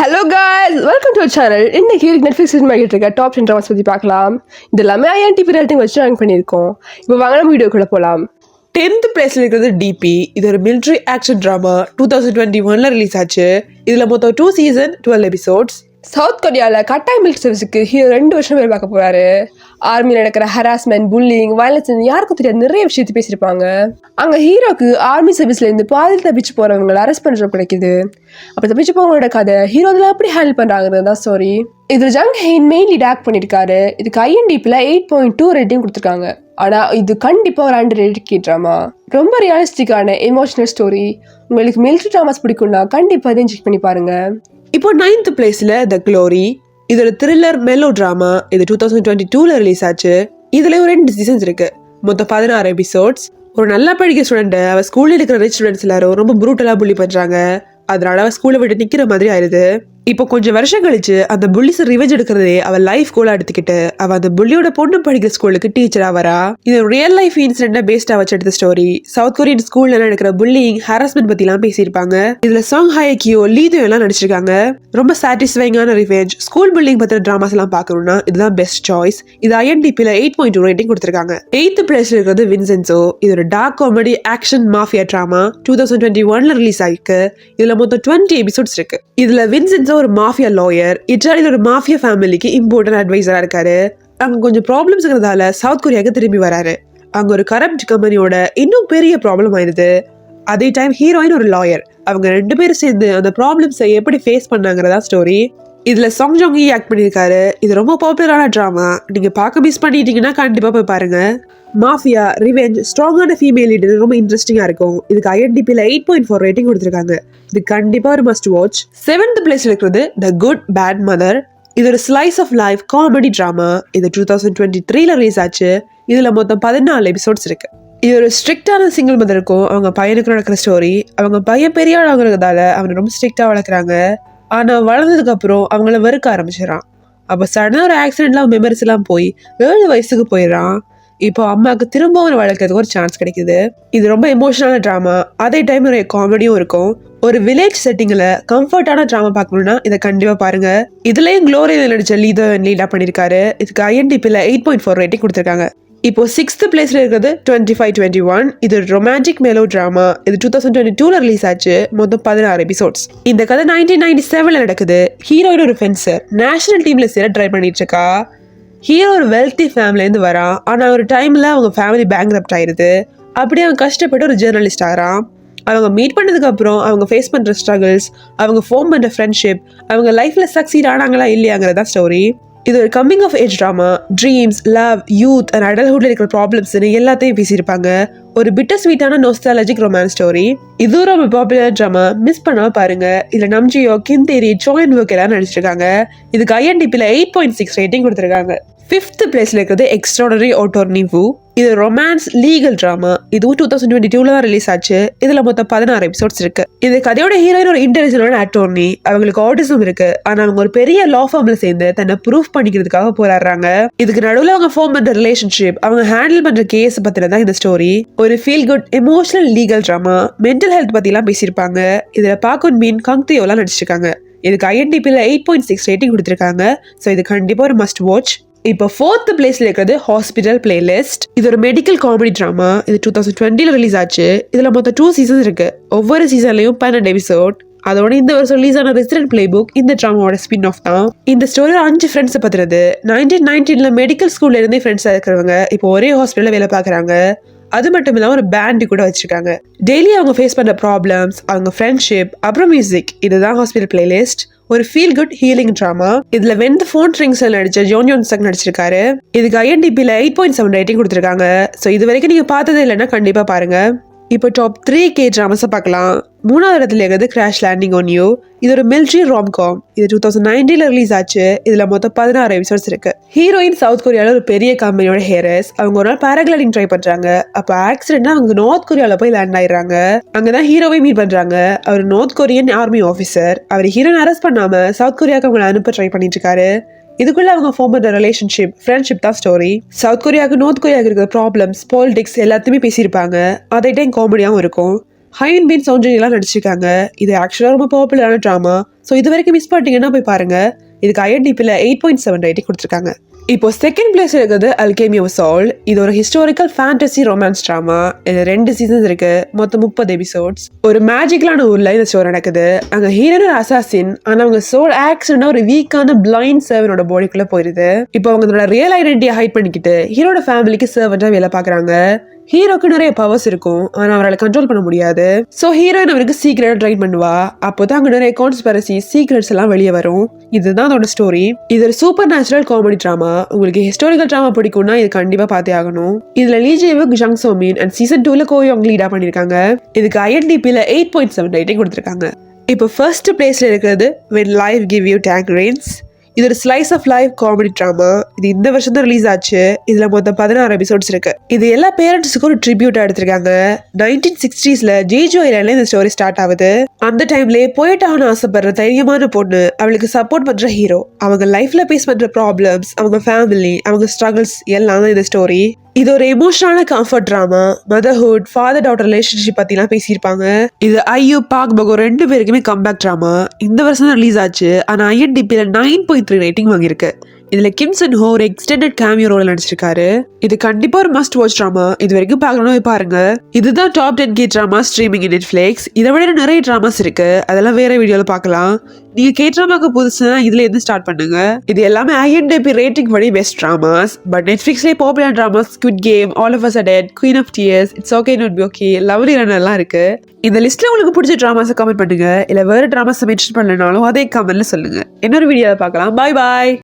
Hello guys, welcome to channel. இன்னைக்கு Netflix ஆகிட்டு இருக்க டாப் 10 ட்ராமாஸ் பற்றி பார்க்கலாம். இது எல்லாமே ஐஎன்டிபி ரேட்டிங் வச்சு ரேங்க் பண்ணியிருக்கோம். இப்போ வாங்க நம்ம வீடியோக்குள்ளே போகலாம். 10th பிளேஸ்ல இருக்கிறது டிபி. இது ஒரு மிலிட்ரி ஆக்ஷன் ட்ராமா. 2021ல ரிலீஸ் ஆச்சு. இதுல மொத்தம் 2 சீசன் 12 எபிசோட்ஸ். சவுத் கொரியாவில் கட்டாய் மில்க் சர்வீஸுக்கு ஹீரோ 2 வருஷம் வேலை பார்க்க போறாரு. ஆர்மியில் நடக்கிற ஹராஸ்மெண்ட், புல்லிங், வயலன்ஸ் யாருக்கும் தெரியாது நிறைய விஷயத்தை பேசியிருப்பாங்க. அங்கே ஹீரோக்கு ஆர்மி சர்வீஸ்லேருந்து பாதியில் தப்பிச்சு போகிறவங்களை அரெஸ்ட் பண்ணுற கிடைக்குது. அப்போ தப்பிச்சு போகிறவங்களோட கதை ஹீரோ இதில் எப்படி ஹேண்டில் பண்ணுறாங்கிறது தான் ஸ்டோரி. இதில் Jung Haein main lead act பண்ணியிருக்காரு. இதுக்கு ஐஎன்டிபியில் 8.2 ரேட்டிங் கொடுத்துருக்காங்க. ஆனால் இது கண்டிப்பாக ஒரு அண்டர் ரேட்டட் ட்ராமா. ரொம்ப ரியலிஸ்டிக்கான எமோஷனல் ஸ்டோரி. உங்களுக்கு மிலிட்ரி ட்ராமாஸ் பிடிக்கும்னா கண்டிப்பாக இதை செக் பண்ணி பாருங்க. இப்போ 9th பிளேஸ்ல த க்ளோரி. இது ஒரு த்ரில்லர் மெலோ ட்ராமா. இது 2022ல ரிலீஸ் ஆச்சு. இதுல ஒரு 2 சீசன்ஸ் இருக்கு. மொத்தம் 16 எபிசோட்ஸ். ஒரு நல்லா படிக்கிற ஸ்டூடெண்ட் அவ ஸ்கூல்ல இருக்கிற ரிச் ஸ்டூடெண்ட்ஸ் எல்லாரும் ரொம்ப ப்ரூட்டலா புள்ளி பண்றாங்க. அதனால அவ ஸ்கூலை விட்டு நிக்கிற மாதிரி ஆயிருது. இப்போ கொஞ்சம் வருஷம் கழிச்சு அந்த புள்ளிஸ் ரிவெஞ்ச் எடுக்கிறதே அவ லைஃப் கோலா எடுத்துக்கிட்டு அவ அந்த புள்ளியோட பொண்ணு படிக்கிற ஸ்கூலுக்கு டீச்சரா வரா. இது ரியல் லைஃப் இன்சிடென்ட் பேஸ்டா வச்சு எடுத்த ஸ்டோரி. சவுத் கொரியன் ஸ்கூல்ல நடக்கிற புல்லிங், ஹராஸ்மெண்ட் பத்தி எல்லாம் பேசியிருப்பாங்க. இதுல சாங் ஹாயக்கியோ, லீதோ எல்லாம் நடிச்சிருக்காங்க. ரொம்ப சாட்டிஸ்ஃபைங்கான ரிவெஞ்ச், ஸ்கூல் புல்லிங் பத்தின டிராமாஸ் எல்லாம் பாக்கணும்னா இதுதான் பெஸ்ட் சாய்ஸ். இது ஐஎன்டிபில 8.2 ரேட்டிங் கொடுத்திருக்காங்க. 8th பிளேஸ்ல இருக்கிறது வின்சென்சோ. இது ஒரு dark comedy action mafia drama. 2021ல ரிலீஸ் ஆயிருக்கு. இதுல மொத்தம் 20 எபிசோட்ஸ் இருக்கு. இதுல வின்சென்சோ ஒரு மாஃபியா லாயர். இட்டாலியில ஒரு மாஃபியா ஃபேமிலிக்கு இம்பார்ட்டன்ட் அட்வைசரா இருக்காரு. அங்க கொஞ்சம் ப்ராப்ளம்ஸ் இருக்கிறதால சவுத் கொரியாவுக்கு திரும்பி வராரு. அங்க ஒரு கரப்ட் கம்பெனியோட இன்னும் பெரிய ப்ராப்ளம் ஆயிடுது. அதே டைம் ஹீரோயின் ஒரு லாயர். அவங்க 2 பேரும் சேர்ந்து அந்த ப்ராப்ளம்ஸை எப்படி ஃபேஸ் பண்ணாங்கிறதா ஸ்டோரி. இதுல சாங் ஜோங்கி ஆக்ட் பண்ணியிருக்காரு. இது ரொம்ப பாப்புலரான ட்ராமா. நீங்க பார்க்க மிஸ் பண்ணிட்டீங்கன்னா கண்டிப்பா போய் பாருங்க. மாஃபியா, ரிவெஞ்ச், ஸ்ட்ராங்கான ஃபீமேல் லீடர் ரொம்ப இன்ட்ரெஸ்டிங்கா இருக்கும். இதுக்கு ஐஎன்டிபில 8.4 ரேட்டிங் கொடுத்துருக்காங்க. இது கண்டிப்பா ஒரு மஸ்ட் வாட்ச். 7th பிளேஸ்ல இருக்கிறது த குட் பேட் மதர். இது ஒரு slice of life comedy drama. இது 2023ல ரிலீஸ் ஆச்சு. இதுல மொத்தம் 14 எபிசோட்ஸ் இருக்கு. இது ஒரு ஸ்ட்ரிக்டான சிங்கிள் மதருக்கும் அவங்க பையனுக்கும் நடக்கிற ஸ்டோரி. அவங்க பையன் பெரிய ஆள் ஆகுறதால அவனை ரொம்ப ஸ்ட்ரிக்டா வளர்க்குறாங்க. ஆனா வளர்ந்ததுக்கு அப்புறம் அவங்கள வெறுக்க ஆரம்பிச்சிடறான். அப்ப சடனா ஒரு ஆக்சிடென்ட்லாம் மெமரிஸ் எல்லாம் போய் 7 வயசுக்கு போயிடறான். இப்போ அம்மாவுக்கு திரும்பவும் வளர்க்கறதுக்கு ஒரு சான்ஸ் கிடைக்குது. இது ரொம்ப எமோஷனலான ட்ராமா. அதே டைம் நிறைய காமெடியும் இருக்கும். ஒரு வில்லேஜ் செட்டிங்ல கம்ஃபர்டான ட்ராமா பார்க்கணும்னா இதை கண்டிப்பா பாருங்க. இதுலயும் க்ளோரியில நடிச்ச லீதோ லீடா பண்ணிருக்காரு. இதுக்கு ஐஎன்டிபில 8.4 ரேட்டிங் கொடுத்திருக்காங்க. இப்போ 6th பிளேஸ்ல இருக்கிறது 2521. இது ரொமான்டிக் மெலோ டிராமா. இது 2022ல ரிலீஸ் ஆச்சு. மொத்தம் 16 எபிசோட்ஸ். இந்த கதை 1997ல நடக்குது. ஹீரோயின் ஒரு ஃபென்சர் நேஷனல் டீம்ல சேர ட்ரை பண்ணிட்டு இருக்கா. ஹீரோ ஒரு வெல்தி ஃபேமிலியிலேருந்து வரான். ஆனால் ஒரு டைம்ல அவங்க ஃபேமிலி பேங்க்ரப்ட் ஆயிடுது. அப்படியே அவன் கஷ்டப்பட்டு ஒரு ஜேர்னலிஸ்ட் ஆகிறான். அவங்க மீட் பண்ணதுக்கு அப்புறம் அவங்க ஃபேஸ் பண்ற ஸ்ட்ரகிள்ஸ், அவங்க ஃபார்ம் பண்ற ஃப்ரெண்ட்ஷிப், அவங்க லைஃப்ல சக்சீட் ஆனாங்களா இல்லையாங்கிறதா ஸ்டோரி. இது ஒரு coming of age drama. Dreams, love, youth and அடல்ஹுட்ல இருக்கிற ப்ராப்ளம்ஸ்னு எல்லாத்தையும் பேசியிருப்பாங்க. ஒரு பிட்டர் ஸ்வீட்டான நோஸ்டாலஜிக் ரொமான்ஸ் ஸ்டோரி. இது ரொம்ப பாப்புலர் ட்ராமா. மிஸ் பண்ணாம பாருங்க. இதுல நம்ஜியோ, கிம் தேரி, சோயன் வுக் எல்லாம் நடிச்சிருக்காங்க. இதுக்கு ஐஎன்டிபில 8.6 ரேட்டிங் கொடுத்திருக்காங்க. 5th பிளேஸ்ல இருக்கிறது எக்ஸ்ட்ராடனரி ஆட்டோர்னி வு. இது ரொமான்ஸ் லீகல் டிராமா. இதுவும் 2022ல தான் ரிலீஸ் ஆச்சு. இதுல மொத்தம் 16 எபிசோட்ஸ் இருக்கு. இது கதையோட ஹீரோயின் ஒரு இன்டெலிஜென்டான அட்டோர்னி. அவங்களுக்கு ஆட்டிசம் இருக்கு. ஆனா அவங்க ஒரு பெரிய லா ஃபார்ம்ல சேர்ந்து தன்னை ப்ரூஃப் பண்ணிக்கிறதுக்காக போராடுறாங்க. இதுக்கு நடுவில் அவங்க ஃபார்ம் பண்ற ரிலேஷன்ஷிப், அவங்க ஹேண்டில் பண்ற கேஸ் பத்தின தான் இந்த ஸ்டோரி. ஒரு feel good emotional legal drama. Mental health பத்தி எல்லாம் பேசியிருப்பாங்க. இதுல பாக்குன் மீன், கங்தியோ எல்லாம் நடிச்சிருக்காங்க. இதுக்கு ஐஎன்டிபில 8.6 ரேட்டிங் கொடுத்திருக்காங்க. ஸோ இது கண்டிப்பா ஒரு மஸ்ட் வாட்ச். இப்போ 4th பிளேஸ்ல இருக்கிறது ஹாஸ்பிட்டல் பிளேலிஸ்ட். இது ஒரு மெடிக்கல் காமெடி ட்ராமா. இது 2020ல ரிலீஸ் ஆச்சு. இதுல மொத்தம் 2 சீசன்ஸ் இருக்கு. ஒவ்வொரு சீசன்லயும் 12 எபிசோட். அதோட இந்த வருஷம் ரிலீஸ் ஆன ரெசிடென்ட் பிளே புக் இந்த ட்ராமாவோட ஸ்பின் ஆஃப் தான். இந்த ஸ்டோரியோட 5 ஃப்ரெண்ட்ஸை பத்துறது. 1919ல மெடிக்கல் ஸ்கூல்ல இருந்தே ஃப்ரெண்ட்ஸா இருக்கிறவங்க இப்போ ஒரே ஹாஸ்பிட்டல்ல வேலை பார்க்குறாங்க. அது மட்டும் இல்லாம ஒரு பேண்ட் கூட வச்சிருக்காங்க. டெய்லி அவங்க ஃபேஸ் பண்ற ப்ராப்ளம்ஸ், அவங்க ஃப்ரெண்ட்ஷிப், அப்புறம் மியூசிக். இதுதான் ஹாஸ்பிட்டல் பிளேலிஸ்ட். ஒரு ஃபீல் குட் ஹீலிங் ட்ராமா. இதுல வென் தி ஃபோன் ரிங்ஸ் நடிச்ச ஜோன் யோன்சக் நடிச்சிருக்காரு. இதுக்கு ஐஎன்டிபில 8.7 ரேட்டிங் கொடுத்திருக்காங்க. ஸோ இது வரைக்கும் நீங்க பார்த்தது இல்லைன்னா கண்டிப்பா பாருங்க. இப்போ டாப் 3 ட்ராமாஸை பார்க்கலாம். 3வது இடத்துல இருக்கிறது கிராஷ் லேண்டிங் ஆன் யூ. இது ஒரு மிலிட்ரி ராம்காம். இது 2019ல ரிலீஸ் ஆச்சு. இதுல மொத்தம் 16 எபிசோட்ஸ் இருக்கு. ஹீரோயின் சவுத் கொரியால ஒரு பெரிய கம்பெனியோட ஹேரஸ். அவங்க ஒரு நாள் பேராகிளைடிங் ட்ரை பண்றாங்க. அப்ப ஆக்சிடென்ட்னா அவங்க நார்த் கொரியால போய் லேண்ட் ஆயிடுறாங்க. அங்கதான் ஹீரோவை மீட் பண்றாங்க. அவர் நார்த் கொரியன் ஆர்மி ஆஃபீஸர். அவர் ஹீரோயின் அரெஸ்ட் பண்ணாம சவுத் கொரியாவுக்கு அவங்களை அனுப்ப ட்ரை பண்ணிட்டு இருக்காரு. இதுக்குள்ள அவங்க ஃபார்ம் பண்ற ரிலேஷன்ஷிப், ஃப்ரெண்ட்ஷிப் தான் ஸ்டோரி. சவுத் கொரியாவுக்கு நார்த் கொரியாவுக்கு இருக்கிற ப்ராப்ளம்ஸ், பாலிடிக்ஸ் எல்லாத்தையுமே பேசியிருப்பாங்க. அதே டைம் காமெடியாவும் இருக்கும். ஹைன் பீன் சௌந்தர்யா நடிச்சிருக்காங்க. இது ஆக்சுவலா ரொம்ப பாப்புலரான ட்ராமா. ஸோ இது வரைக்கும் மிஸ் பண்ணிட்டீங்கன்னா போய் பாருங்க. இதுக்கு IMDbல 8.7 ரேட்டிங் கொடுத்துருக்காங்க. இப்போ செகண்ட் பிளேஸ் இருக்கிறது அல்கெமி ஆஃப் சோல். இது ஒரு ஹிஸ்டாரிக்கல் ஃபேண்டசி ரொமான்ஸ் ட்ராமா. இது 2 சீசன்ஸ் இருக்கு, மொத்தம் 30 எபிசோட்ஸ். ஒரு மேஜிக்கலான ஊர்ல இந்த ஸ்டோரி நடக்குது. அங்க ஹீரோயின் அசாசின், ஆனா அவங்க சோல் ஆக்சிடென்டா ஒரு வீக்கான பிளைண்ட் சர்வனோட பாடிக்குள்ள போயிருது. இப்போ அவங்க அதோட ரியல் ஐடென்டிட்டியை ஹைட் பண்ணிக்கிட்டு ஹீரோட ஃபேமிலிக்கு சர்வெண்டா வேலை பாக்குறாங்க. ஹீரோக்கு நிறைய பவர்ஸ் இருக்கும், ஆனா அவரால் கண்ட்ரோல் பண்ண முடியாது. சோ ஹீரோயின் அவருக்கு சீக்கிரட்டா ட்ரைன் பண்ணுவா. அப்போதான் அங்க நிறைய கான்ஸ்பிரசி சீக்ரெட்ஸ் எல்லாம் வெளியே வரும். இதுதான் அதோட ஸ்டோரி. இது ஒரு சூப்பர் நேச்சுரல் காமெடி ட்ராமா. உங்களுக்கு ஹிஸ்டாரிக்கல் ட்ராமா பிடிக்கும்னா இது கண்டிப்பா பார்த்தே ஆகணும். இதுல Lee Jaewook, Jung Somin and season 2ல கோ யோங் லீடா பண்ணிருக்காங்க. இதுக்கு IMDbல 8.7 ரேட்டிங் கொடுத்திருக்காங்க. இப்போ ஃபர்ஸ்ட் பிளேஸ்ல இருக்கிறது When Life Give You Tangerines. இது ஒரு slice of life comedy drama. இது இந்த வருஷம் தான் ரிலீஸ் ஆச்சு. இதுல மொத்தம் 16 எபிசோட்ஸ் இருக்கு. இது எல்லா பேரண்ட்ஸுக்கும் ஒரு ட்ரிபியூட்டா எடுத்திருக்காங்க. 1960sல ஜேஜோ ஐலாண்ட்ல இந்த ஸ்டோரி ஸ்டார்ட் ஆகுது. அந்த டைம்ல போயிட் ஆகணும்னு ஆசைப்படுற தைரியமான பொண்ணு, அவளுக்கு சப்போர்ட் பண்ற ஹீரோ, அவங்க லைஃப்ல பேஸ் பண்ற ப்ராப்ளம்ஸ், அவங்க ஃபேமிலி, அவங்க ஸ்ட்ரகிள்ஸ் எல்லாம் தான் இந்த ஸ்டோரி. இது ஒரு எமோஷனலான comfort drama. Motherhood, father daughter relationship பத்திலாம் பேசியிருப்பாங்க. இது ஐயூ பாக் பகோ 2 பேருக்குமே கம்பேக் ட்ராமா. இந்த வருஷம் தான் ரிலீஸ் ஆச்சு. ஆனா IMDbல 9.3 ரேட்டிங் வாங்கியிருக்கு. இதுல கிம் சன் ஹோ ஒரு எக்ஸ்டெண்டட் கேமியோ ரோல் நடிச்சிருக்காரு. இது கண்டிப்பா ஒரு மஸ்ட் வாட்ச் ட்ராமா. இது வரைக்கும் பார்க்கணும் பாருங்க. இதுதான் டாப் 10 ட்ராமா ஸ்ட்ரீமிங் இன் நெட்ஃபிளிக்ஸ். இதை விட நிறைய ட்ராமாஸ் இருக்கு, அதெல்லாம் வேற வீடியோல பார்க்கலாம். நீங்க ட்ராமாக்கு புதுசுனா இதுல இருந்து ஸ்டார்ட் பண்ணுங்க. இது எல்லாமே IMDb ரேட்டிங் படி பெஸ்ட் ட்ராமாஸ். பட் நெட்ஃபிளிக்ஸ்லயே popular dramas squid game, all of us are dead, queen of tears, it's okay not be okay, lovely run எல்லாம் இருக்கு. இந்த லிஸ்ட்ல உங்களுக்கு பிடிச்ச ட்ராமாஸை கமெண்ட் பண்ணுங்க. இல்ல வேற ட்ராமாஸை மென்ஷன் பண்ணலனாலும் அதே கமெண்ட்ல சொல்லுங்க. இன்னொரு வீடியோல பார்க்கலாம். பாய் பாய்.